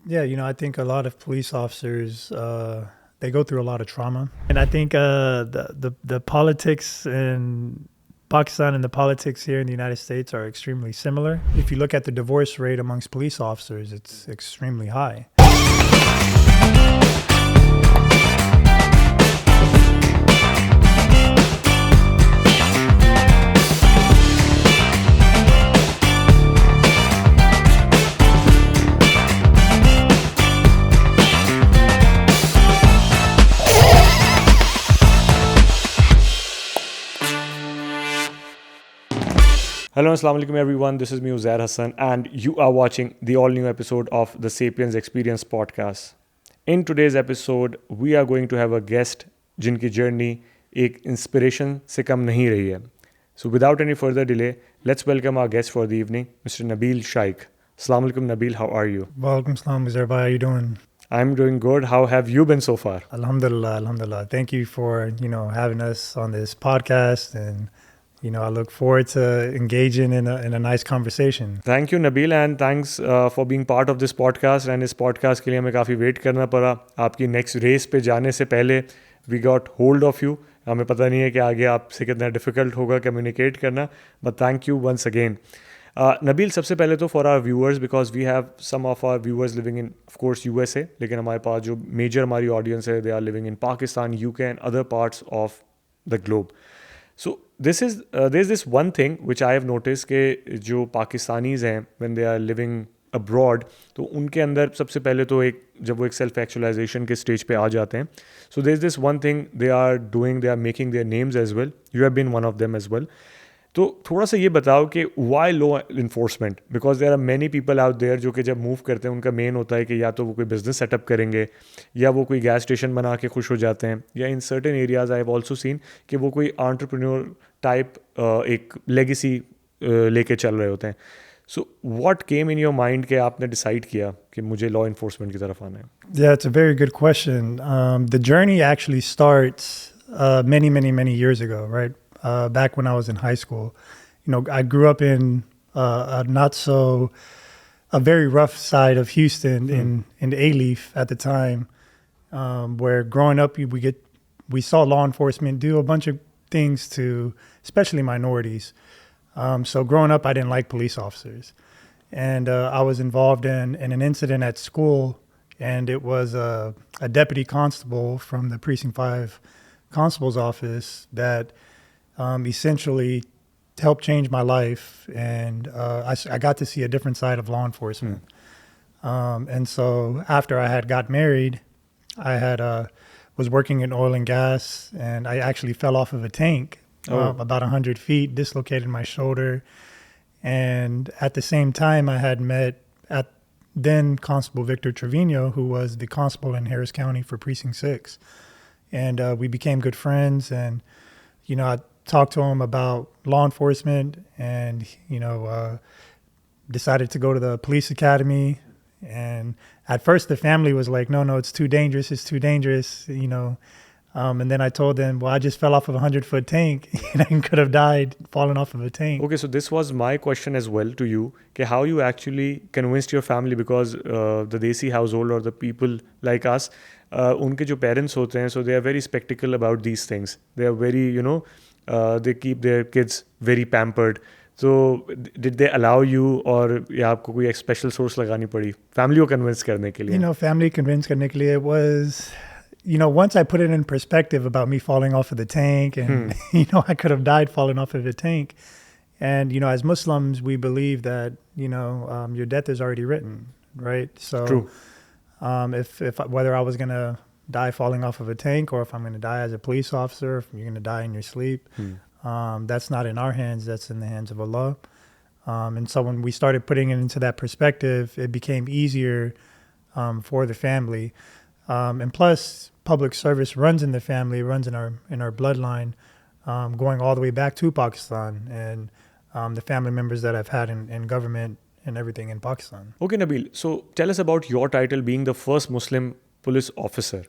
Yeah, I think a lot of police officers they go through a lot of trauma, and I think the politics in Pakistan and the politics here in the United States are extremely similar. If you look at the divorce rate amongst police officers, it's extremely high. Hello, Assalamu alaikum everyone. This is me, Uzair Hasan, and you are watching the all-new episode of the Sapiens Experience podcast. In today's episode, we are going to have a guest जिनकी journey एक inspiration से कम नहीं रही है. So without any further delay, let's welcome our guest for the evening, Mr. Nabil Shike. Assalamu alaikum, Nabil. How are you? Walaikum salam, Uzair. How are you doing? I'm doing good. How have you been so far? Alhamdulillah, alhamdulillah. Thank you for having us on this podcast, and I look forward to engaging in a nice conversation. Thank you, Nabil, and thanks for being part of this podcast. And इस podcast के लिए हमें काफ़ी wait करना पड़ा. आपकी next race पे जाने से पहले we got hold of you. हमें पता नहीं है कि आगे आपसे कितना difficult होगा communicate करना. But thank you once again. Nabil, सबसे पहले तो for our viewers, because we have some of our viewers living in, of course, USA, लेकिन हमारे पास जो major हमारी audience है, they are living in Pakistan, UK and other parts of the globe. So there's this one thing which I have noticed कि जो Pakistanis हैं when they are living abroad, तो उनके अंदर सबसे पहले तो जब वो एक self actualization के stage पे आ जाते हैं, so there's this one thing they are making their names as well. You have been one of them as well. तो थोड़ा सा ये बताओ कि why law enforcement? Because there are many people out there जो कि जब मूव करते हैं उनका मेन होता है कि या तो वो कोई बिजनेस सेटअप करेंगे या वो कोई गैस स्टेशन बना के खुश हो जाते हैं, या in certain areas I have also seen कि वो कोई एंटरप्रेन्योर टाइप एक लेगेसी लेके चल रहे होते हैं. So what came in your mind कि आपने डिसाइड किया कि मुझे लॉ इन्फोर्समेंट की तरफ आना है? Yeah, it's a very good question. The journey actually starts many years ago, right? Back when I was in high school. I grew up in a very rough side of Houston in A-Leaf at the time, where growing up we saw law enforcement do a bunch of things to especially minorities. So growing up, I didn't like police officers. And I was involved in an incident at school, and it was a deputy constable from the Precinct 5 constable's office that essentially helped change my life, and I got to see a different side of law enforcement. And so after I had got married, I was working in oil and gas, and I actually fell off of a tank about 100 feet, dislocated my shoulder. And at the same time, I had met at then Constable Victor Trevino, who was the constable in Harris County for Precinct 6. And we became good friends, and I talked to him about law enforcement, and decided to go to the police academy. And at first the family was like, no, it's too dangerous, and then I told them, well, I just fell off of a 100-foot tank and could have died falling off of a tank. Okay, so this was my question as well to you, how you actually convinced your family, because the Desi household or the people like us, unke jo parents hote hain, so they are very spectacle about these things. They are very, they keep their kids very pampered. So did they allow you, or या आपको कोई एक special source लगानी पड़ी family को convince करने के लिए? Family convince करने के लिए was, once I put it in perspective about me falling off of the tank, and I could have died falling off of the tank. And as Muslims, we believe that your death is already written, right? So true. If whether I was gonna die falling off of a tank, or if I'm gonna die as a police officer, if you're gonna die in your sleep, that's not in our hands. That's in the hands of Allah. And so when we started putting it into that perspective, it became easier for the family. And plus, public service runs in the family, runs in our bloodline, going all the way back to Pakistan, and the family members that I've had in government and everything in Pakistan. Okay, Nabil. So tell us about your title, being the first Muslim police officer.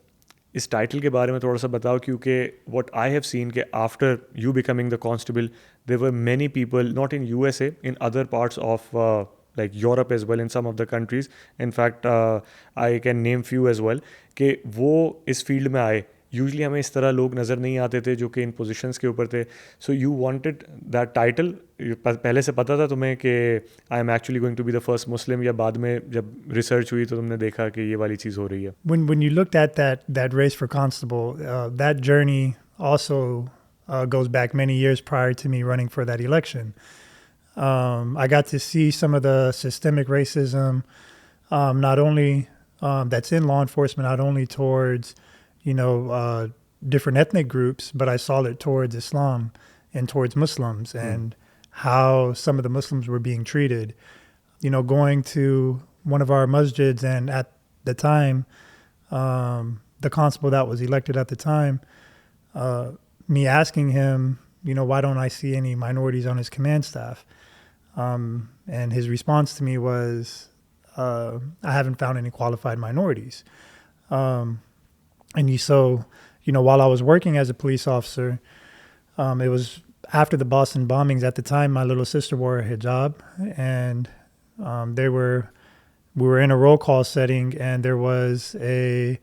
इस title के बारे में थोड़ा सा बताओ, क्योंकि what I have seen कि after you becoming the constable, there were many people, not in USA, in other parts of like Europe as well in some of the countries. In fact, I can name few as well कि वो इस field में आए. Usually हमें इस तरह लोग नज़र नहीं आते थे जो कि इन पोजीशंस के ऊपर थे. So you wanted that title, पहले से पता था तुम्हें कि I am actually going to be the first Muslim, या बाद में जब रिसर्च हुई तो तुमने देखा कि ये वाली चीज़ हो रही है? When you looked at that race for constable, that journey also goes back many years prior to me running for that election. I got to see some of the systemic racism, not only that's in law enforcement, not only towards different ethnic groups, but I saw it towards Islam and towards Muslims and how some of the Muslims were being treated. Going to one of our masjids, and at the time, the constable that was elected at the time, me asking him, why don't I see any minorities on his command staff? And his response to me was, I haven't found any qualified minorities. While I was working as a police officer, it was after the Boston bombings. At the time, my little sister wore a hijab, and we were in a roll call setting, and there was a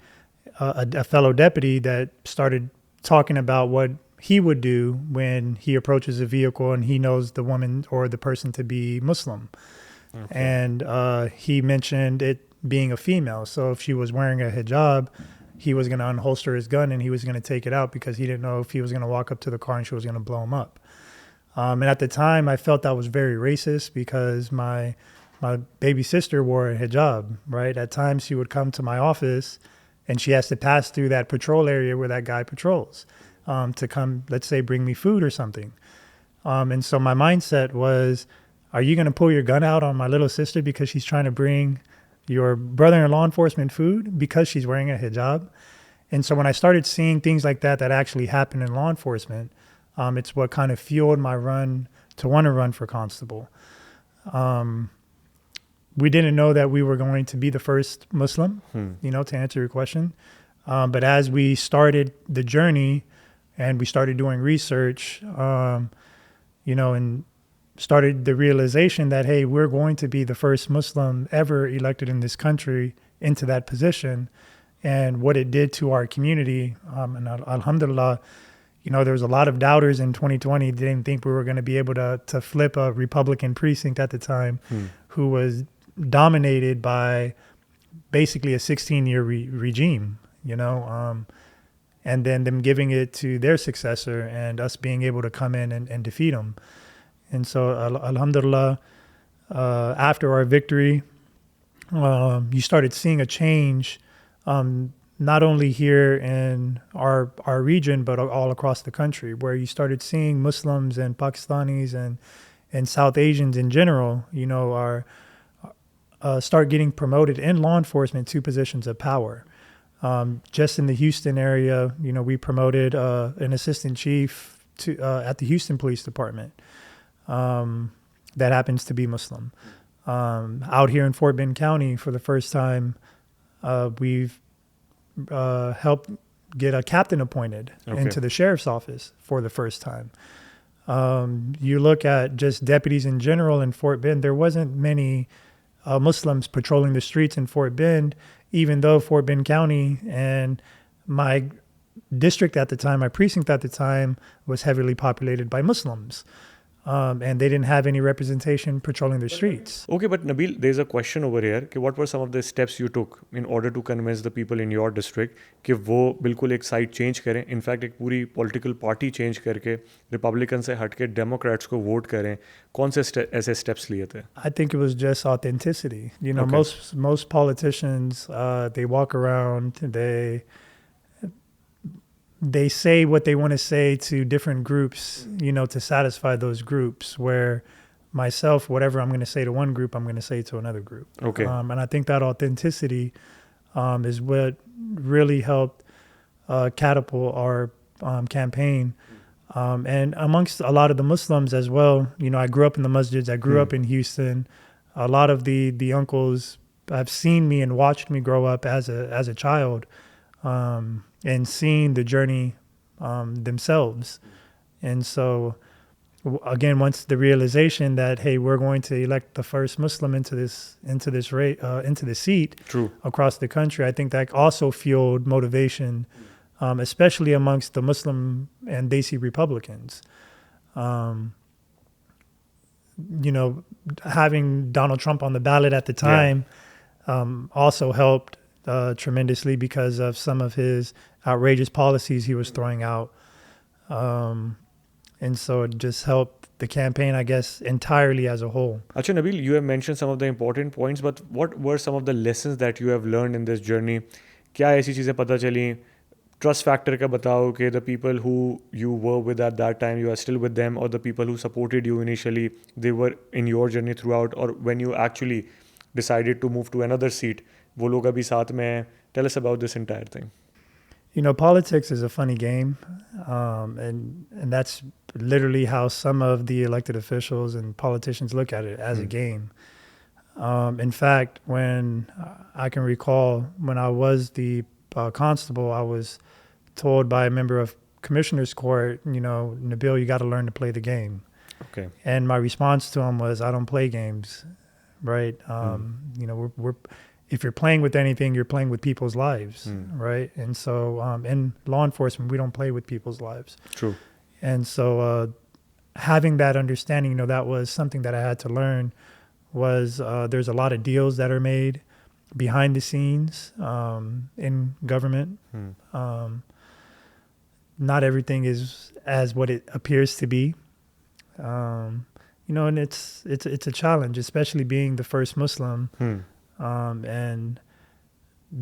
fellow deputy that started talking about what he would do when he approaches a vehicle and he knows the woman or the person to be Muslim. Okay. And he mentioned it being a female. So if she was wearing a hijab, he was going to unholster his gun and he was going to take it out because he didn't know if he was going to walk up to the car and she was going to blow him up. And at the time, I felt that was very racist because my baby sister wore a hijab, right? At times, she would come to my office and she has to pass through that patrol area where that guy patrols to come, let's say, bring me food or something. And so my mindset was, are you going to pull your gun out on my little sister because she's trying to bring your brother in law enforcement food because she's wearing a hijab? And so when I started seeing things like that actually happen in law enforcement, it's what kind of fueled my run to want to run for constable. We didn't know that we were going to be the first Muslim, to answer your question. But as we started the journey and we started doing research, and started the realization that, hey, we're going to be the first Muslim ever elected in this country into that position, and what it did to our community. And alhamdulillah, there was a lot of doubters in 2020. They didn't think we were going to be able to flip a Republican precinct at the time who was dominated by basically a 16-year regime, and then them giving it to their successor and us being able to come in and defeat them. And so, alhamdulillah, after our victory, you started seeing a change, not only here in our region, but all across the country, where you started seeing Muslims and Pakistanis and South Asians in general, start getting promoted in law enforcement to positions of power. Just in the Houston area, we promoted an assistant chief at the Houston Police Department. That happens to be Muslim. Out here in Fort Bend County, for the first time, we've helped get a captain appointed into the sheriff's office for the first time. You look at just deputies in general in Fort Bend, there wasn't many Muslims patrolling the streets in Fort Bend, even though Fort Bend County and my district at the time, my precinct at the time, was heavily populated by Muslims. And they didn't have any representation patrolling the streets. Okay, but Nabil, there's a question over here कि what were some of the steps you took in order to convince the people in your district कि वो बिल्कुल एक side change करें, in fact एक पूरी political party change करके Republican से हट के डेमोक्रेट्स को वोट करें? कौन से ऐसे स्टेप्स लिए थे? I think it was just authenticity. Most politicians, they walk around, they say what they want to say to different groups, to satisfy those groups, where myself, whatever I'm going to say to one group, I'm going to say to another group. Okay. And I think that authenticity is what really helped catapult our campaign. And amongst a lot of the Muslims as well, I grew up in the masjids. I grew up in Houston. A lot of the uncles have seen me and watched me grow up as a child. And seeing the journey themselves. And so again, once the realization that, hey, we're going to elect the first Muslim into this seat True. across the country, I think that also fueled motivation, especially amongst the Muslim and Desi Republicans. Having Donald Trump on the ballot at the time also helped tremendously because of some of his outrageous policies he was throwing out. And so it just helped the campaign, I guess, entirely as a whole. Acha, Nabil, you have mentioned some of the important points, but what were some of the lessons that you have learned in this journey? क्या ऐसी चीज़ें पता चली? Trust factor का बताओ कि the people who you were with at that time, you are still with them, or the people who supported you initially, they were in your journey throughout, or when you actually decided to move to another seat, वो लोग अभी साथ में हैं. Tell us about this entire thing. Politics is a funny game, and that's literally how some of the elected officials and politicians look at it, as a game. In fact, when I can recall when I was the constable, I was told by a member of commissioner's court, Nabil, you got to learn to play the game. Okay. And my response to him was, I don't play games, right? We're if you're playing with anything, you're playing with people's lives, right? And so in law enforcement, we don't play with people's lives. True. And so having that understanding, that was something that I had to learn was there's a lot of deals that are made behind the scenes in government. Not everything is as what it appears to be. And it's a challenge, especially being the first Muslim. And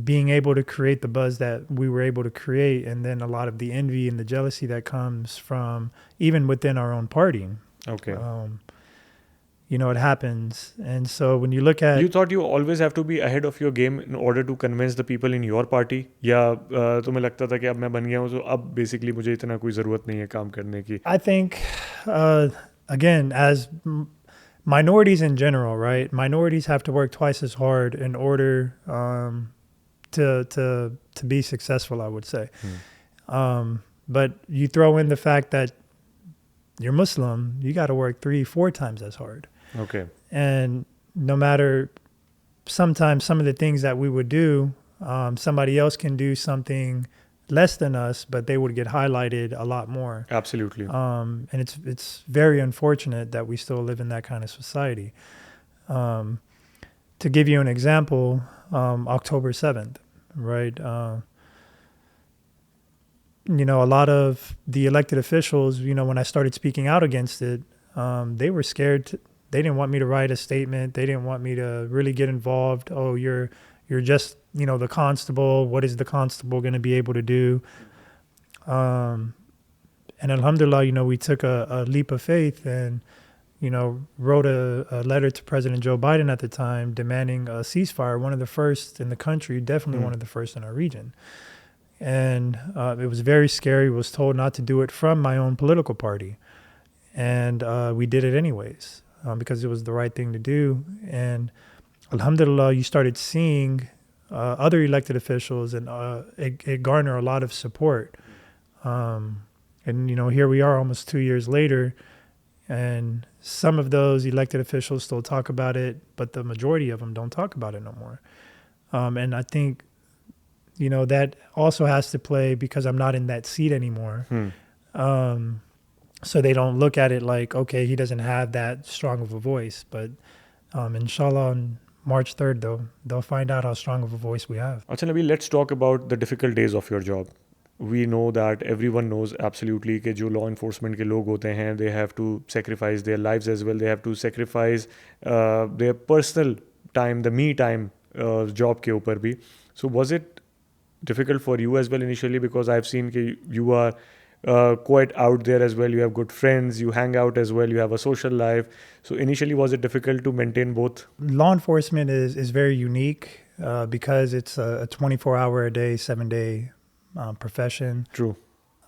being able to create the buzz that we were able to create, and then a lot of the envy and the jealousy that comes from even within our own party. Okay. It happens. And so when you look at... You thought you always have to be ahead of your game in order to convince the people in your party? या तुम्हें लगता था कि अब मैं बन गया हूँ तो अब basically मुझे इतना कोई ज़रूरत नहीं है काम करने की? I think, again, as... minorities in general, right? Minorities have to work twice as hard in order to be successful, I would say. But you throw in the fact that you're Muslim, you got to work 3-4 times as hard. Okay. And no matter, sometimes some of the things that we would do, somebody else can do something less than us, but they would get highlighted a lot more. Absolutely. And it's very unfortunate that we still live in that kind of society. To give you an example, October 7th, right? A lot of the elected officials, when I started speaking out against it, they were scared. They didn't want me to write a statement. They didn't want me to really get involved. Oh, you're just, the constable. What is the constable going to be able to do? And alhamdulillah, we took a leap of faith and, wrote a letter to President Joe Biden at the time demanding a ceasefire, one of the first in the country, definitely one of the first in our region. And it was very scary. Was told not to do it from my own political party. And we did it anyways because it was the right thing to do. And alhamdulillah, you started seeing other elected officials, and it garnered a lot of support. And, here we are almost 2 years later, and some of those elected officials still talk about it, but the majority of them don't talk about it no more. And I think, that also has to play because I'm not in that seat anymore. So they don't look at it like, okay, he doesn't have that strong of a voice. But inshallah, on March 3rd, they'll find out how strong of a voice we have. Achha Nabil, let's talk about the difficult days of your job. We know that everyone knows absolutely कि जो law enforcement के लोग होते हैं, they have to sacrifice their lives as well. They have to sacrifice their personal time, the me time job के ऊपर भी. So was it difficult for you as well initially? Because I've seen कि you are quite out there as well. You have good friends, you hang out as well, you have a social life. So initially, was it difficult to maintain both? Law enforcement is very unique because it's a 24-hour a day, 7-day profession. True.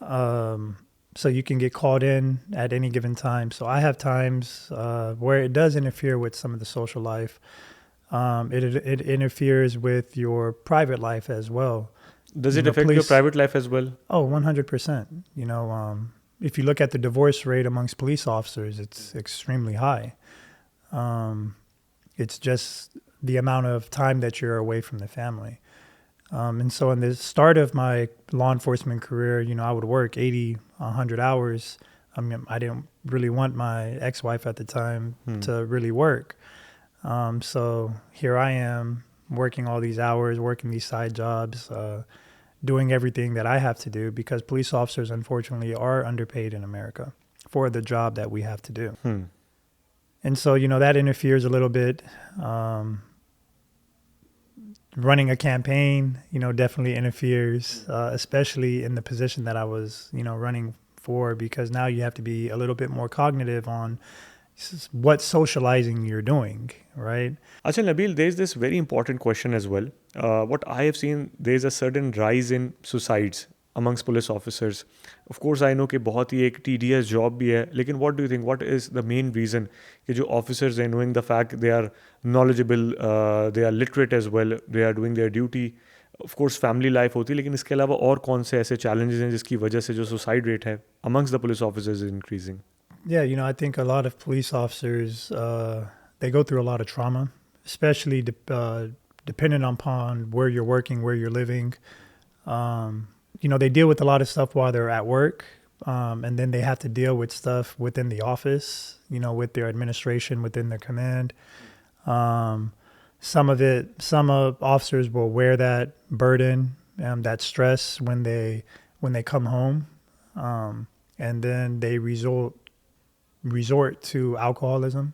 So you can get called in at any given time. So I have times where it does interfere with some of the social life. It interferes with your private life as well. Does it affect your private life as well? Oh, 100%. if you look at the divorce rate amongst police officers, it's extremely high. It's just the amount of time that you're away from the family. And so in the start of my law enforcement career, I would work 80, 100 hours. I mean, I didn't really want my ex-wife at the time to really work. So here I am working all these hours, working these side jobs, doing everything that I have to do because police officers, unfortunately, are underpaid in America for the job that we have to do. And so, that interferes a little bit. Running a campaign, definitely interferes, especially in the position that I was, running for, because now you have to be a little bit more cognitive on what socializing you're doing, right? Acha, Nabil, there's this very important question as well. What I have seen, there's a certain rise in suicides amongst police officers. Of course, I know कि बहुत ही एक tedious job भी है, लेकिन what do you think? What is the main reason कि जो officers are knowing the fact they are knowledgeable, they are literate as well, they are doing their duty. Of course, family life होती है, लेकिन इसके अलावा और कौन से ऐसे challenges हैं जिसकी वजह से जो suicide rate है amongst the police officers is increasing? Yeah, I think a lot of police officers, they go through a lot of trauma, especially depending upon where you're working, where you're living. They deal with a lot of stuff while they're at work, and then they have to deal with stuff within the office, with their administration, within their command. Some officers will wear that burden, that stress when they come home, and then they resort to alcoholism.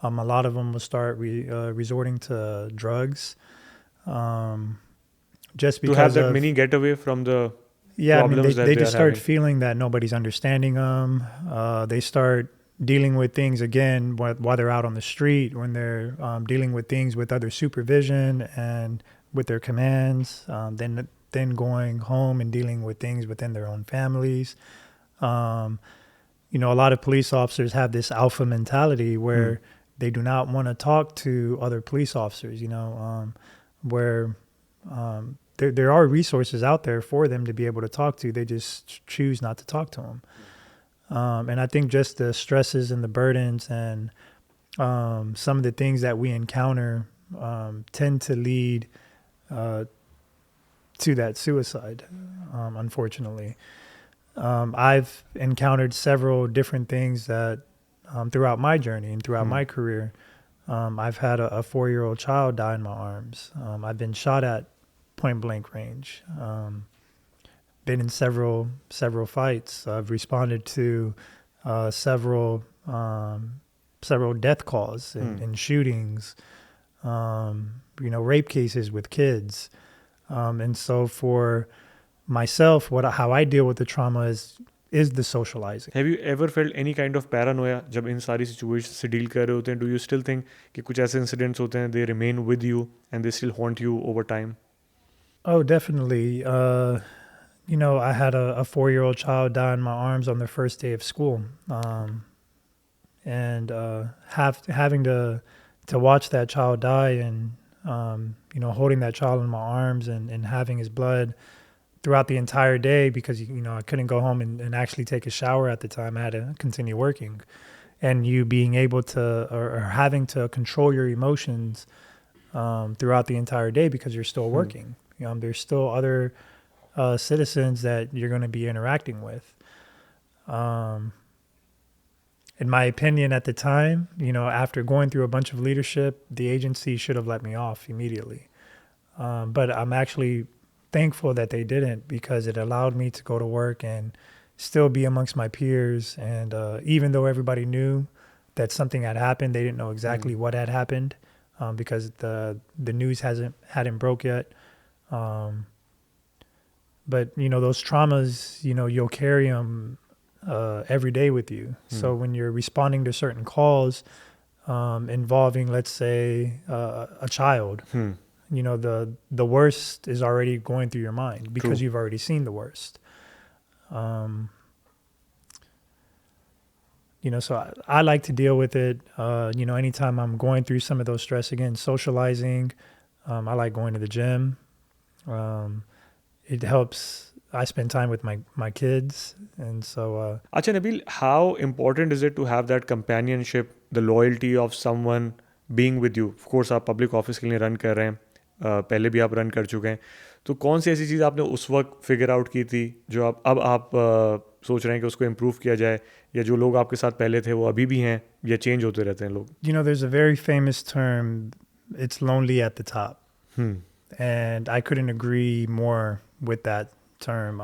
A lot of them will start resorting to drugs, just because to have that mini getaway from the problems they just start feeling that nobody's understanding them. They start dealing with things again while they're out on the street, when they're dealing with things with other supervision and with their commands, then going home and dealing with things within their own families. A lot of police officers have this alpha mentality where they do not want to talk to other police officers, where there are resources out there for them to be able to talk to. They just choose not to talk to them. And I think just the stresses and the burdens and some of the things that we encounter tend to lead to that suicide, unfortunately. I've encountered several different things that throughout my journey and throughout my career. I've had a 4-year-old child die in my arms. I've been shot at point blank range. Been in several fights. I've responded to several death calls and shootings. Rape cases with kids. And so for myself, how I deal with the trauma is the socializing. Have you ever felt any kind of paranoia जब इन सारी situations से deal कर रहे होते हैं? Do you still think कि कुछ ऐसे incidents होते हैं, they remain with you and they still haunt you over time? Oh, definitely. I had a 4-year-old child die in my arms on the first day of school. And having to watch that child die and, holding that child in my arms and having his blood throughout the entire day, because, I couldn't go home and actually take a shower at the time. I had to continue working. And you being able to, or having to control your emotions throughout the entire day because you're still working. There's still other citizens that you're going to be interacting with. In my opinion at the time, after going through a bunch of leadership, the agency should have let me off immediately. But I'm actually thankful that they didn't, because it allowed me to go to work and still be amongst my peers. And even though everybody knew that something had happened, they didn't know exactly what had happened because the news hadn't broke yet. But, those traumas, you'll carry them every day with you. So when you're responding to certain calls involving, let's say, a child, the worst is already going through your mind because you've already seen the worst. So I like to deal with it. Anytime I'm going through some of those stress, again, socializing, I like going to the gym. It helps I spend time with my kids, and so Acha Nabil, how important is it to have that companionship, the loyalty of someone being with you? Of course, आप public office के लिए run कर रहे हैं, पहले भी आप run कर चुके हैं. तो कौन सी ऐसी चीज़ आपने उस वक्त figure out की थी जो आप सोच रहे हैं कि उसको improve किया जाए, या जो लोग आपके साथ पहले थे वो अभी भी हैं, या change होते रहते हैं लोग? you know, there's a very famous term. It's lonely at the top, Hmm. and I couldn't agree more with that term.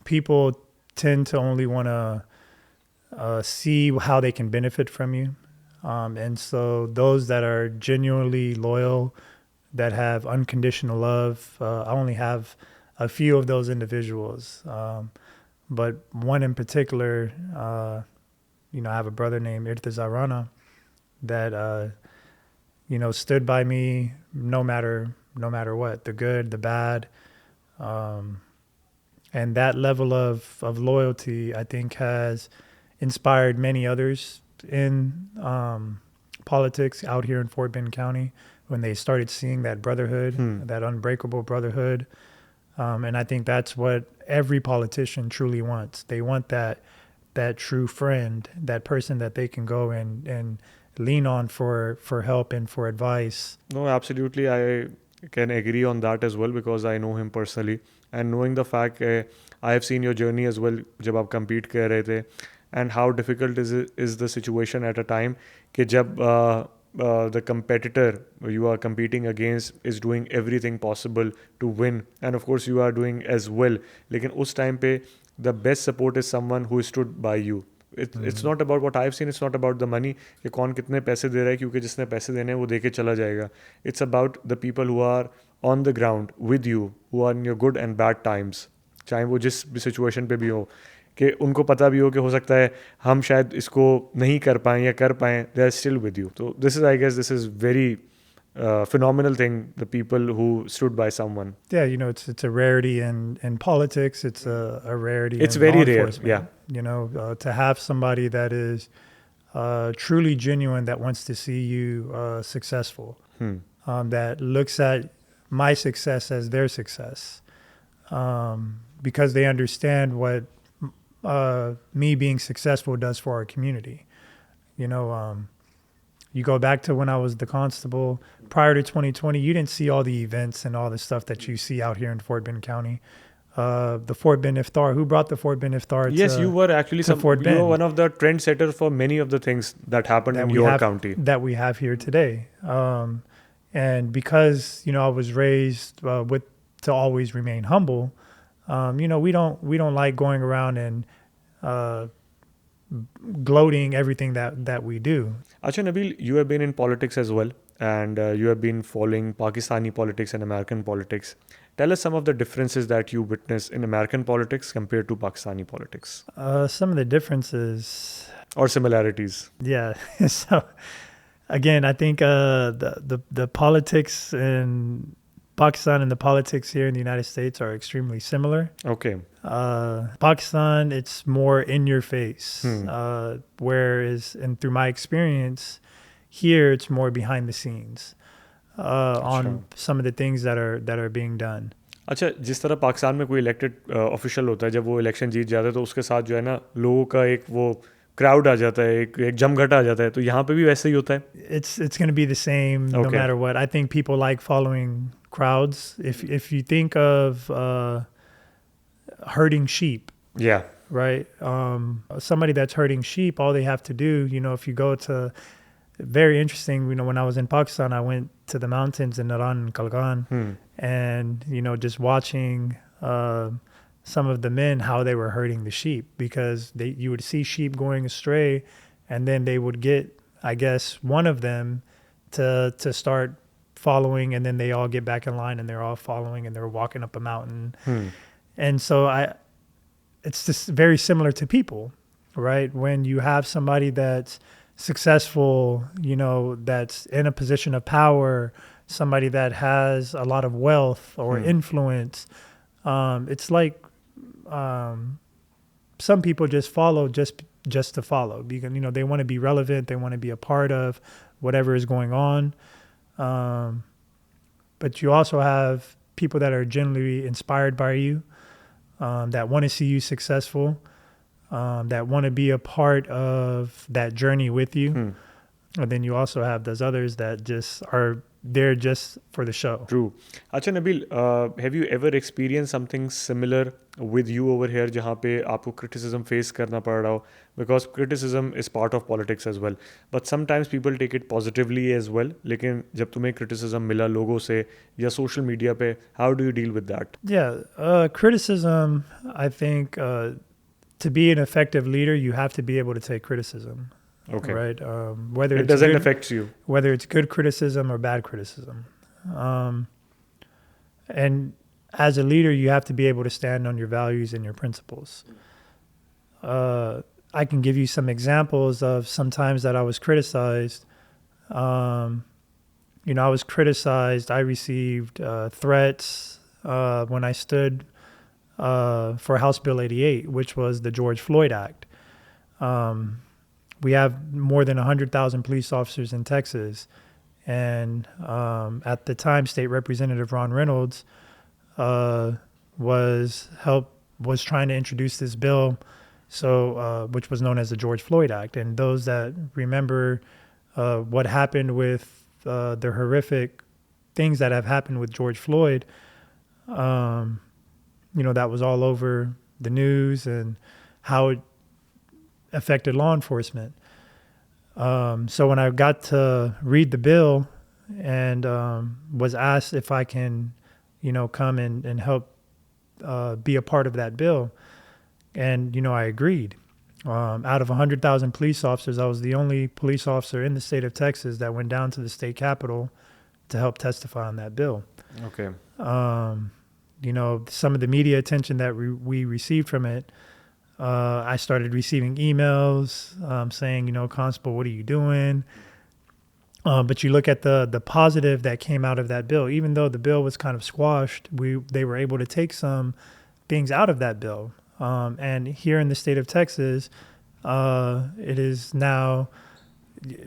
People tend to only want to see how they can benefit from you. And so those that are genuinely loyal, that have unconditional love, I only have a few of those individuals. But one in particular, you know, I have a brother named Uzair Hasan that, you know, stood by me no matter what, the good, the bad. And that level of loyalty, I think, has inspired many others in politics out here in Fort Bend County when they started seeing that brotherhood, that unbreakable brotherhood. And I think that's what every politician truly wants. They want that true friend, that person that they can go and lean on for help and for advice. No, absolutely. I can agree on that as well because I know him personally. And knowing the fact, I have seen your journey as well जब आप compete कर रहे थे, and how difficult is the situation at a time कि जब the competitor you are competing against is doing everything possible to win, and of course you are doing as well. लेकिन उस time पे the best support is someone who stood by you. It's not about what I've seen. It's not about the money कि कौन कितने पैसे दे रहा है, क्योंकि जिसने पैसे देने हैं वो दे के चला जाएगा. It's about the people who are on the ground with you, who are in your good and bad times. चाहे वो जिस भी सिचुएशन पे भी हो, कि उनको पता भी हो कि हो सकता है हम शायद इसको नहीं कर पाएँ या कर पाएँ, they are still with you. So this is, I guess, this is very phenomenal thing, the people who stood by someone. Yeah, you know, it's a rarity in politics. It's a rarity. It's in very law rare, enforcement. yeah. You know, to have somebody that is truly genuine, that wants to see you successful, that looks at my success as their success, because they understand what me being successful does for our community. You know, you go back to when I was the constable prior to 2020, you didn't see all the events and all the stuff that you see out here in Fort Bend County. The Fort Bend Iftar, who brought the Fort Bend Iftar? Yes, you were actually Fort Bend. You were one of the trendsetters for many of the things that happened in your county. That we have here today. And because, you know, I was raised to always remain humble, you know, we don't like going around and gloating everything that we do. Acha Nabil, you have been in politics as well, and you have been following Pakistani politics and American politics. Tell us some of the differences that you witness in American politics compared to Pakistani politics. Some of the differences. Or similarities. Yeah. So, again, I think the politics in Pakistan and the politics here in the United States are extremely similar. Okay. Pakistan, it's more in your face. Whereas, and through my experience, here it's more behind the scenes on some of the things that are being done. अच्छा, जिस तरह पाकिस्तान में कोई elected official होता है, जब वो election जीत जाता है तो उसके साथ जो है ना लोगों का एक वो क्राउड आ जाता है, एक जमघट आ जाता है, तो यहाँ पे भी वैसे ही होता है. It's going to be the same no matter what. I think people like following crowds. If you think of herding sheep. Yeah. Right. Somebody that's herding sheep, all they have to do, you know, if you go to, very interesting, you know, when I was in Pakistan, I went to the mountains in Naran and Kalgan, and, you know, just watching some of the men, how they were herding the sheep, because you would see sheep going astray, and then they would get, I guess, one of them to start following, and then they all get back in line and they're all following and they're walking up a mountain. And so it's just very similar to people, right? When you have somebody that's successful, you know, that's in a position of power, somebody that has a lot of wealth or influence, it's like some people just follow just to follow, because, you know, they want to be relevant, they want to be a part of whatever is going on. But you also have people that are genuinely inspired by you. that want to see you successful, that want to be a part of that journey with you. And then you also have those others that just are there just for the show. True. अच्छा Nabil, have you ever experienced something similar with you over here जहाँ पे आपको criticism face करना पड़ रहा हो? Because criticism is part of politics as well. But sometimes people take it positively as well. लेकिन जब तुम्हें criticism मिला लोगों से या social media पे, how do you deal with that? Yeah, criticism, I think to be an effective leader, you have to be able to take criticism. Okay. Right. Whether It it's doesn't good, affect you. whether it's good criticism or bad criticism. And as a leader, you have to be able to stand on your values and your principles. I can give you some examples of some times that I was criticized. I was criticized. I received threats when I stood for House Bill 88, which was the George Floyd Act. We have more than 100,000 police officers in Texas. And at the time, State Representative Ron Reynolds was trying to introduce this bill, which was known as the George Floyd Act. And those that remember what happened with the horrific things that have happened with George Floyd, that was all over the news and how it affected law enforcement. So when I got to read the bill and was asked if I can, come and help be a part of that bill, and, I agreed. Out of 100,000 police officers, I was the only police officer in the state of Texas that went down to the state capitol to help testify on that bill. Okay. Some of the media attention that we received from it, I started receiving emails saying, Constable, what are you doing? But you look at the positive that came out of that bill. Even though the bill was kind of squashed, they were able to take some things out of that bill. And here in the state of Texas, it is now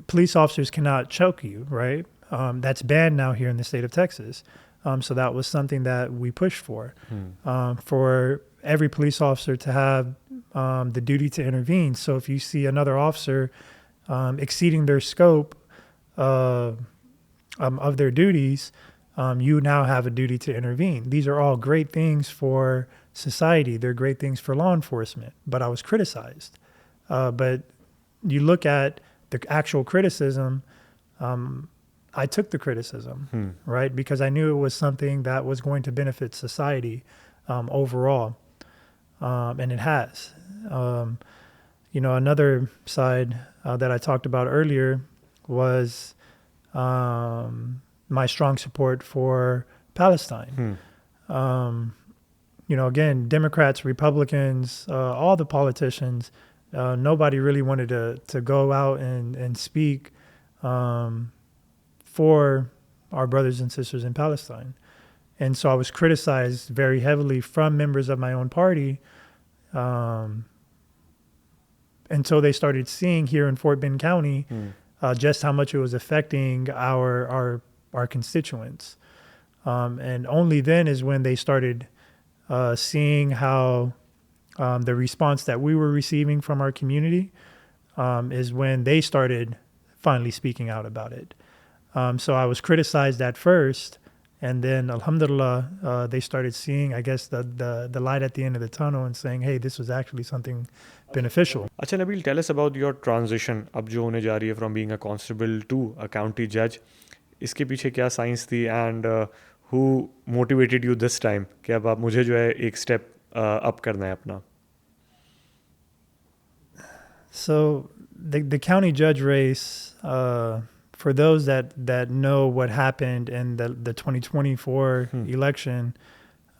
police officers cannot choke you, right? That's banned now here in the state of Texas. So that was something that we pushed for every police officer to have the duty to intervene. So if you see another officer exceeding their scope of their duties, you now have a duty to intervene. These are all great things for society. They're great things for law enforcement. But I was criticized. But you look at the actual criticism, I took the criticism, right? Because I knew it was something that was going to benefit society overall. And it has. Another side that I talked about earlier was my strong support for Palestine. Again, Democrats, Republicans, all the politicians, nobody really wanted to go out and speak for our brothers and sisters in Palestine. And so I was criticized very heavily from members of my own party until they started seeing here in Fort Bend County just how much it was affecting our constituents. And only then is when they started seeing how the response that we were receiving from our community is when they started finally speaking out about it. So I was criticized at first, and then alhamdulillah, they started seeing, I guess, the light at the end of the tunnel and saying, hey, this was actually something beneficial. Acha Nabil, tell us about your transition अब जो होने जा रही है from being a constable to a county judge. इसके पीछे क्या science थी and who motivated you this time कि अब आप मुझे जो है एक step up करना है अपना? So the county judge race, for those that know what happened in the 2024 election,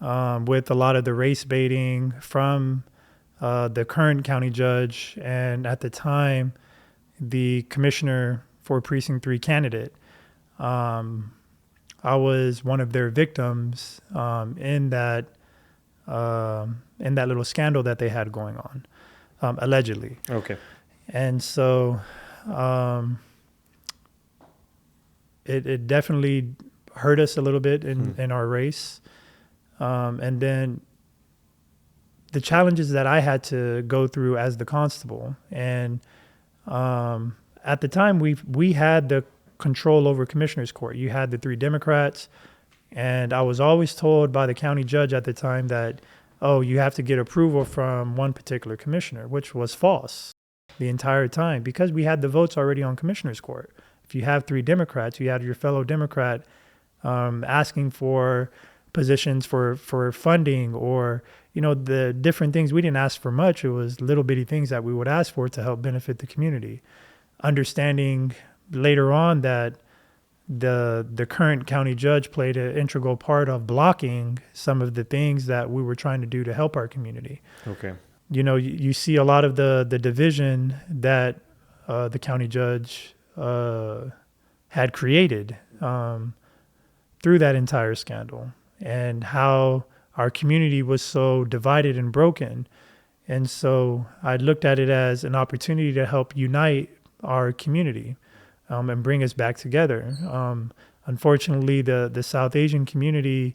with a lot of the race baiting from the current county judge and at the time the commissioner for Precinct 3 candidate, I was one of their victims in that little scandal that they had going on, allegedly. Okay. And so it definitely hurt us a little bit in our race. And then the challenges that I had to go through as the constable. And at the time, we had the control over Commissioner's Court. You had the 3 Democrats, and I was always told by the county judge at the time that, oh, you have to get approval from one particular commissioner, which was false the entire time because we had the votes already on Commissioner's Court. If you have 3 Democrats, you had your fellow Democrat asking for positions for funding or, the different things. We didn't ask for much. It was little bitty things that we would ask for to help benefit the community. Understanding later on that the current county judge played an integral part of blocking some of the things that we were trying to do to help our community. Okay. You see a lot of the division that the county judge had created through that entire scandal, and how our community was so divided and broken. And so I looked at it as an opportunity to help unite our community and bring us back together. Unfortunately, the South Asian community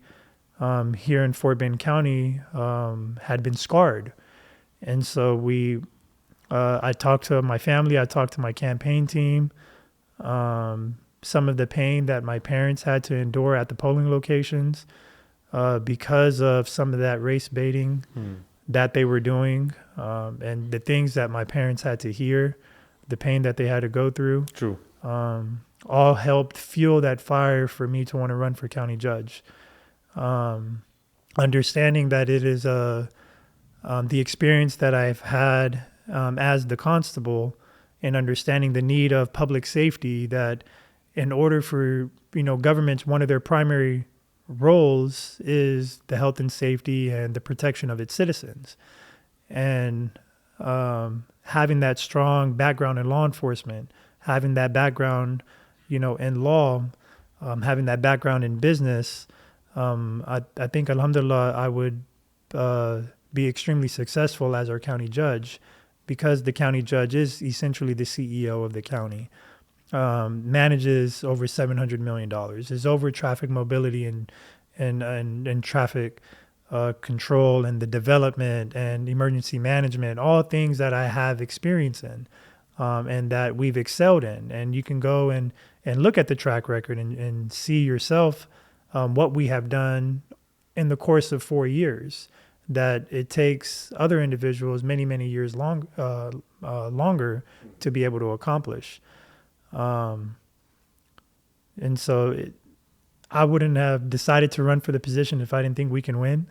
here in Fort Bend County had been scarred. And so I talked to my family, I talked to my campaign team, some of the pain that my parents had to endure at the polling locations because of some of that race baiting that they were doing, and the things that my parents had to hear, the pain that they had to go through. True. All helped fuel that fire for me to want to run for county judge. Understanding that it is the experience that I've had as the constable, and understanding the need of public safety, that in order for, governments, one of their primary roles is the health and safety and the protection of its citizens. And having that strong background in law enforcement, having that background, in law, having that background in business, I think, alhamdulillah, I would be extremely successful as our county judge, because the county judge is essentially the CEO of the county, manages over $700 million, is over traffic mobility and traffic control and the development and emergency management, all things that I have experience in and that we've excelled in. And you can go and look at the track record and see yourself what we have done in the course of 4 years, that it takes other individuals many, many years longer to be able to accomplish. And so I wouldn't have decided to run for the position if I didn't think we can win.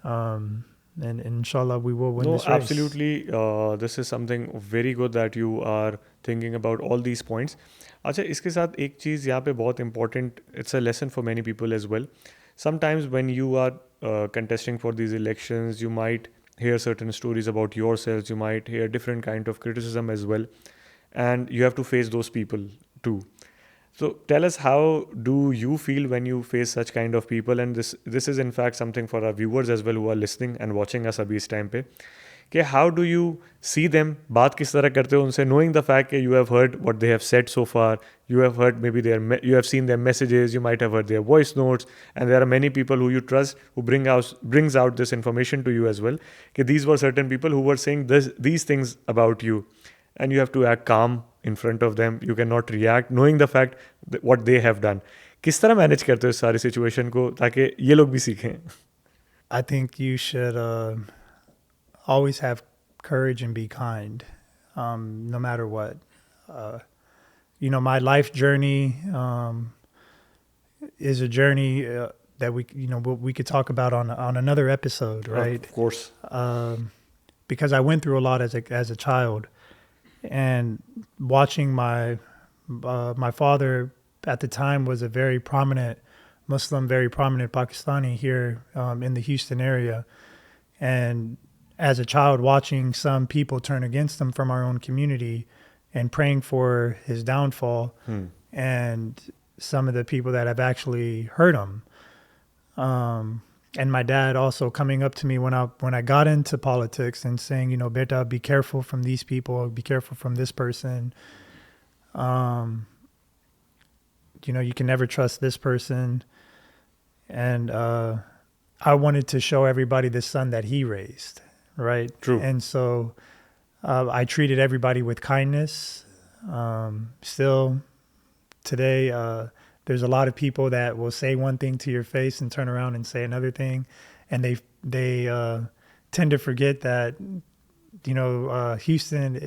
And inshallah, we will win this race. Absolutely. This is something very good that you are thinking about all these points. अच्छा, इसके साथ एक चीज़ यहाँ पे बहुत important, it's a lesson for many people as well. Sometimes when you are contesting for these elections, you might hear certain stories about yourselves, you might hear different kind of criticism as well, and you have to face those people too. So tell us, how do you feel when you face such kind of people? And this is in fact something for our viewers as well who are listening and watching us abhi is time pe, कि how do you see them, बात किस तरह करते हो उनसे, knowing the fact that you have heard what they have said so far, you have heard maybe you have seen their messages, you might have heard their voice notes, and there are many people who you trust who brings out this information to you as well, कि these were certain people who were saying these things about you, and you have to act calm in front of them, you cannot react, knowing the fact that what they have done. किस तरह manage करते हो इस सारी situation को ताकि ये लोग भी सीखें? I think you should always have courage and be kind, no matter what. My life journey is a journey that we could talk about on another episode, right? Of course. Because I went through a lot as a child, and watching my father at the time was a very prominent Muslim, very prominent Pakistani here in the Houston area. And as a child, watching some people turn against him from our own community and praying for his downfall, and some of the people that have actually hurt him. And my dad also coming up to me when I got into politics and saying, Beta, be careful from these people, be careful from this person. You can never trust this person. And I wanted to show everybody the son that he raised, right? True. And so I treated everybody with kindness. Still today, there's a lot of people that will say one thing to your face and turn around and say another thing, and they tend to forget that Houston,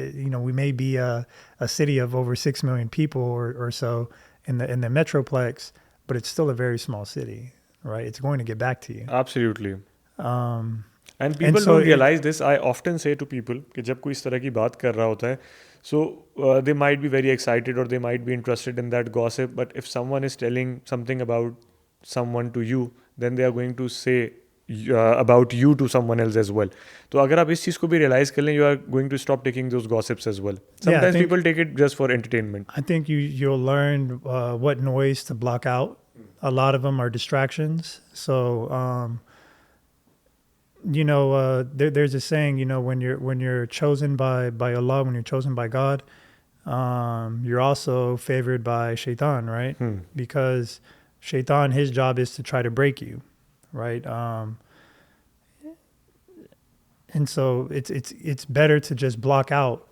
we may be a city of over 6 million people or so in the metroplex, but it's still a very small city, right? It's going to get back to you. Absolutely. Um, And people so don't realize this. I often say to people कि जब कोई इस तरह की बात कर रहा होता है, so they might be very excited or they might be interested in that gossip. But if someone is telling something about someone to you, then they are going to say about you to someone else as well. तो अगर आप इस चीज़ को भी realize कर लें, you are going to stop taking those gossips as well. Sometimes people take it just for entertainment. I think you'll learn what noise to block out. A lot of them are distractions. So there's a saying, when you're chosen by Allah, when you're chosen by God, you're also favored by Shaitan, right? Because Shaitan, his job is to try to break you, right? And so it's better to just block out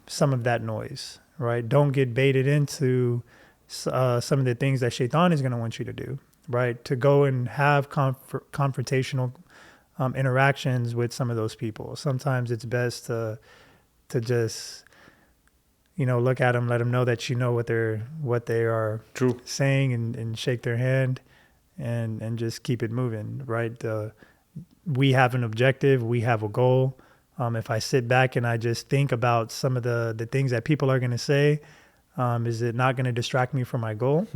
some of that noise, right? Don't get baited into some of the things that Shaitan is going to want you to do, right? To go and have confrontational interactions with some of those people. Sometimes it's best to just look at them, let them know that what they are True. saying, and shake their hand, and just keep it moving, right? We have an objective, we have a goal. If I sit back and I just think about some of the things that people are going to say, is it not going to distract me from my goal?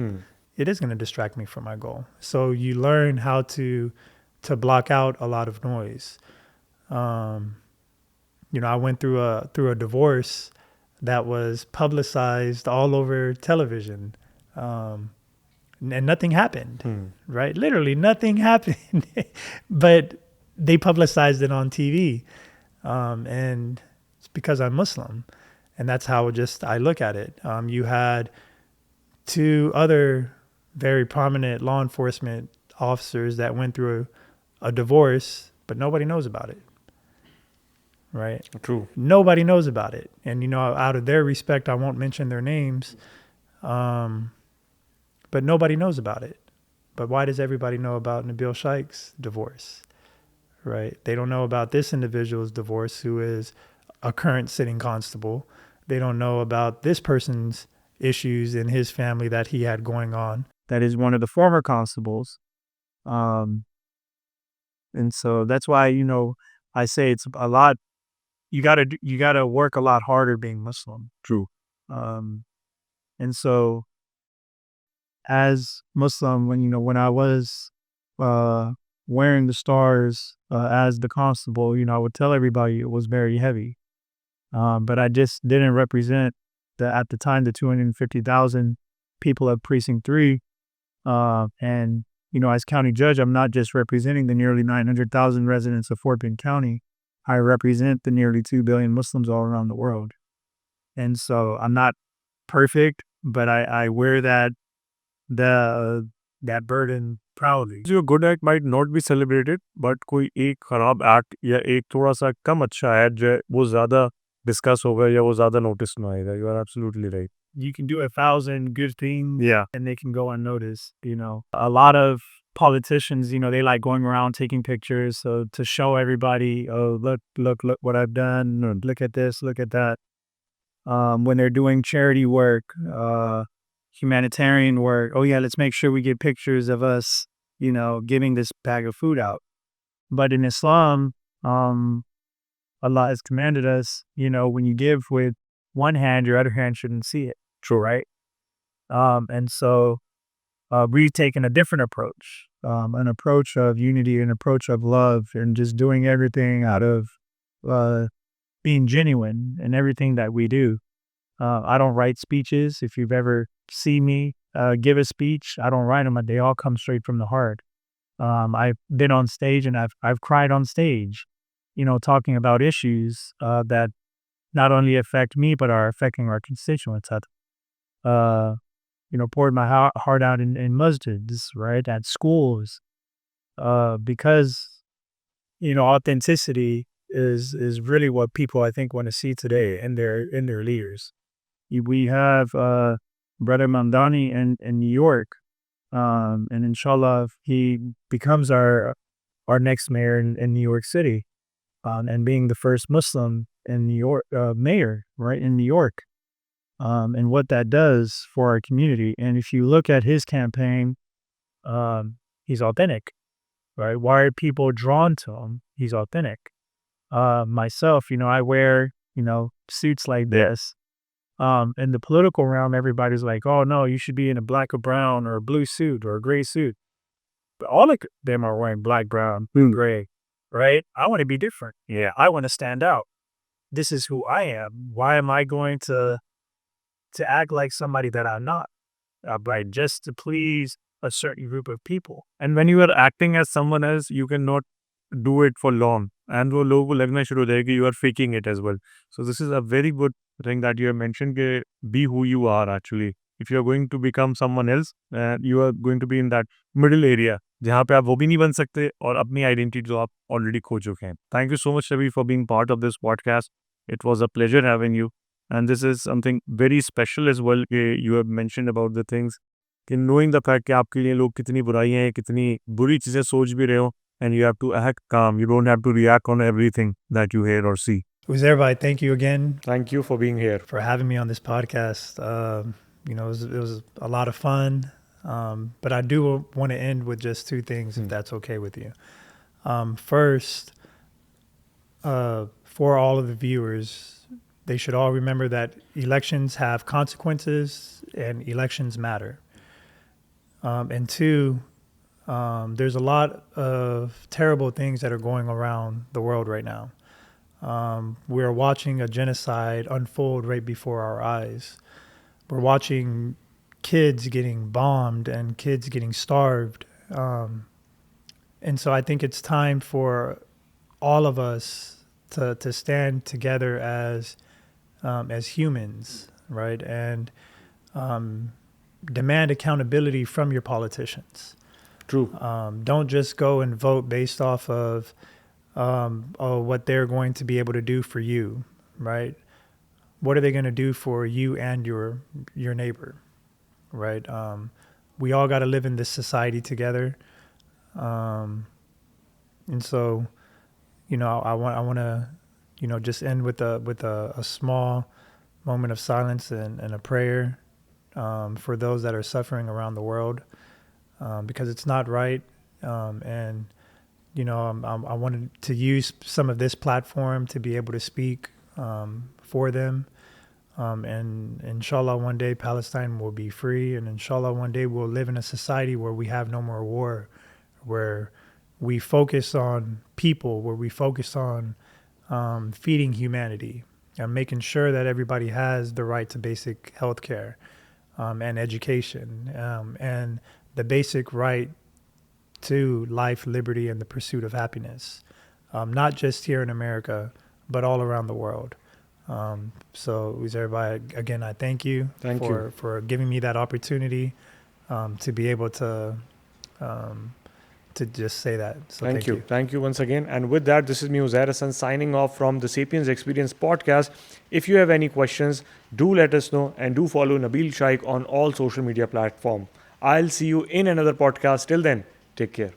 It is going to distract me from my goal. So you learn how to block out a lot of noise. I went through a divorce that was publicized all over television, and nothing happened, right? Literally nothing happened, but they publicized it on TV, and it's because I'm Muslim, and that's how I look at it. You had 2 other very prominent law enforcement officers that went through a divorce, but nobody knows about it, right? True. Nobody knows about it. And, out of their respect, I won't mention their names, but nobody knows about it. But why does everybody know about Nabil Shike's divorce, right? They don't know about this individual's divorce, who is a current sitting constable. They don't know about this person's issues in his family that he had going on. That is one of the former constables. And so that's why, I say it's a lot. You gotta work a lot harder being Muslim. True. And so as Muslim, when I was wearing the stars as the constable, I would tell everybody it was very heavy. But I just didn't represent at the time the 250,000 people of Precinct 3. And as county judge, I'm not just representing the nearly 900,000 residents of Fort Bend County. I represent the nearly 2 billion Muslims all around the world. And so I'm not perfect, but I wear that burden proudly. Your good act might not be celebrated, but कोई एक खराब act या एक थोड़ा सा कम अच्छा है जो वो ज़्यादा discuss होगा या वो ज़्यादा notice में आएगा. You are absolutely right. You can do 1,000 good things, Yeah. and they can go unnoticed. A lot of politicians, they like going around taking pictures, so to show everybody, oh, look what I've done, or look at this, look at that. When they're doing charity work, humanitarian work, oh yeah, let's make sure we get pictures of us, giving this bag of food out. But in Islam, Allah has commanded us, when you give with one hand, your other hand shouldn't see it. True. Right? And so we've taken a different approach, an approach of unity, an approach of love, and just doing everything out of being genuine in everything that we do. I don't write speeches. If you've ever seen me give a speech, I don't write them. They all come straight from the heart. I've been on stage and I've cried on stage, talking about issues that not only affect me, but are affecting our constituents. Poured my heart out in masjids, right, at schools, because authenticity is really what people I think want to see today in their leaders. We have Brother Mamdani in New York, and inshallah he becomes our next mayor in New York City, and being the first Muslim in New York mayor, right, in New York, and what that does for our community. And if you look at his campaign, he's authentic, right? Why are people drawn to him? He's authentic. Myself, I wear, suits like this. In the political realm, everybody's like, oh no, you should be in a black or brown or a blue suit or a gray suit. But all of them are wearing black, brown, blue, gray, right? I want to be different. Yeah, I want to stand out. This is who I am. Why am I going to act like somebody that I'm not? Right, just to please a certain group of people. And when you are acting as someone else, you cannot do it for long. And वो लोगों को लगना शुरू हो जाएगा कि you are faking it as well. So this is a very good thing that you have mentioned, कि be who you are actually. If you are going to become someone else, you are going to be in that middle area जहाँ पे आप वो भी नहीं बन सकते और अपनी आइडेंटिटी जो आप ऑलरेडी खो चुके हैं. Thank you so much, Ravi, for being part of this podcast. It was a pleasure having you. And this is something very special as well. You have mentioned about the things, knowing the fact कि आपके लिए लोग कितनी बुराइयां हैं, कितनी बुरी चीजें सोच भी रहे हो, and you have to act calm. You don't have to react on everything that you hear or see. Uzair bhai, thank you again. Thank you for being here. For having me on this podcast. It was a lot of fun. But I do want to end with just two things, if that's okay with you. First, for all of the viewers, they should all remember that elections have consequences and elections matter. And two, there's a lot of terrible things that are going around the world right now. We're watching a genocide unfold right before our eyes. We're watching kids getting bombed and kids getting starved. And so I think it's time for all of us to stand together as humans, right? And demand accountability from your politicians. True. Don't just go and vote based off of what they're going to be able to do for you, right? What are they going to do for you and your neighbor, right? We all got to live in this society together. And so, I want to, just end with a small moment of silence and a prayer for those that are suffering around the world, because it's not right. And I wanted to use some of this platform to be able to speak for them. And inshallah, one day Palestine will be free. And inshallah, one day we'll live in a society where we have no more war, where we focus on people, where we focus on feeding humanity and making sure that everybody has the right to basic health care and education and the basic right to life, liberty, and the pursuit of happiness, not just here in America, but all around the world. So, everybody, again, I thank you for giving me that opportunity to be able to just say that. So thank you. Thank you once again. And with that, this is me, Uzair Hasan, signing off from the Sapiens Experience podcast. If you have any questions, do let us know and do follow Nabil Shike on all social media platforms. I'll see you in another podcast. Till then, take care.